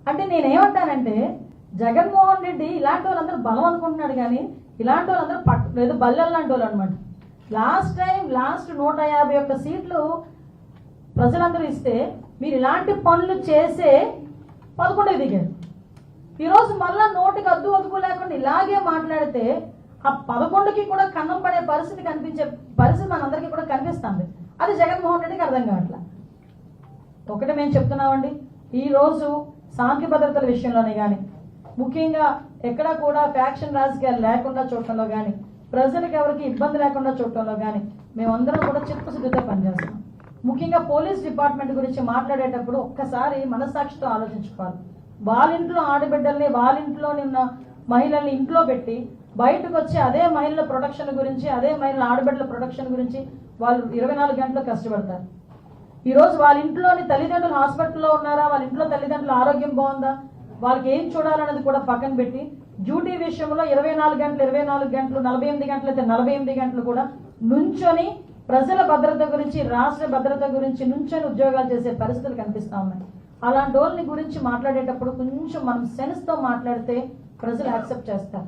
అంటే నేనేమంటానంటే జగన్మోహన్ రెడ్డి ఇలాంటి వాళ్ళందరూ బలం అనుకుంటున్నాడు, కానీ ఇలాంటి వాళ్ళందరూ ఏదో బల్లెలు లాంటి వాళ్ళు అనమాట. లాస్ట్ 151 సీట్లు ప్రజలందరూ ఇస్తే మీరు ఇలాంటి పనులు చేసే 11 దిగారు. ఈరోజు మళ్ళా నోటికి అద్దు అదుపు లేకుండా ఇలాగే మాట్లాడితే ఆ 11కి కూడా కన్నం పడే కనిపించే పరిస్థితి మనందరికీ కూడా కనిపిస్తుంది. అది జగన్మోహన్ రెడ్డికి అర్థం కావట్లా. ఒకటి మేము చెప్తున్నామండి, ఈరోజు శాంతి భద్రతల విషయంలోనే కానీ, ముఖ్యంగా ఎక్కడా కూడా ఫ్యాక్షన్ రాజకీయాలు లేకుండా చూడటంలో కానీ, ప్రజలకు ఎవరికి ఇబ్బంది లేకుండా చూడటంలో కానీ మేమందరం కూడా చిత్తశుద్ధితో పనిచేస్తాం. ముఖ్యంగా పోలీస్ డిపార్ట్మెంట్ గురించి మాట్లాడేటప్పుడు ఒక్కసారి మనస్సాక్షితో ఆలోచించుకోవాలి. వాళ్ళ ఇంట్లో ఆడబిడ్డల్ని, వాళ్ళ ఇంట్లోని ఉన్న మహిళల్ని ఇంట్లో పెట్టి బయటకు వచ్చి అదే మహిళల ప్రొటెక్షన్ గురించి, అదే మహిళల ఆడబిడ్డల ప్రొటెక్షన్ గురించి వాళ్ళు 24 గంటలు కష్టపడతారు. ఈరోజు వాళ్ళ ఇంట్లోని తల్లిదండ్రులు హాస్పిటల్లో ఉన్నారా, వాళ్ళ ఇంట్లో తల్లిదండ్రుల ఆరోగ్యం బాగుందా, వాళ్ళకి ఏం చూడాలన్నది కూడా పక్కన పెట్టి డ్యూటీ విషయంలో 24 గంటలు 48 గంటలు అయితే 48 గంటలు కూడా నుంచొని ప్రజల భద్రత గురించి, రాష్ట్ర భద్రత గురించి నుంచొని ఉద్యోగాలు చేసే పరిస్థితులు కనిపిస్తా ఉన్నాయి. అలాంటి వాళ్ళని గురించి మాట్లాడేటప్పుడు కొంచెం మనం సెన్స్ తో మాట్లాడితే ప్రజలు యాక్సెప్ట్ చేస్తారు.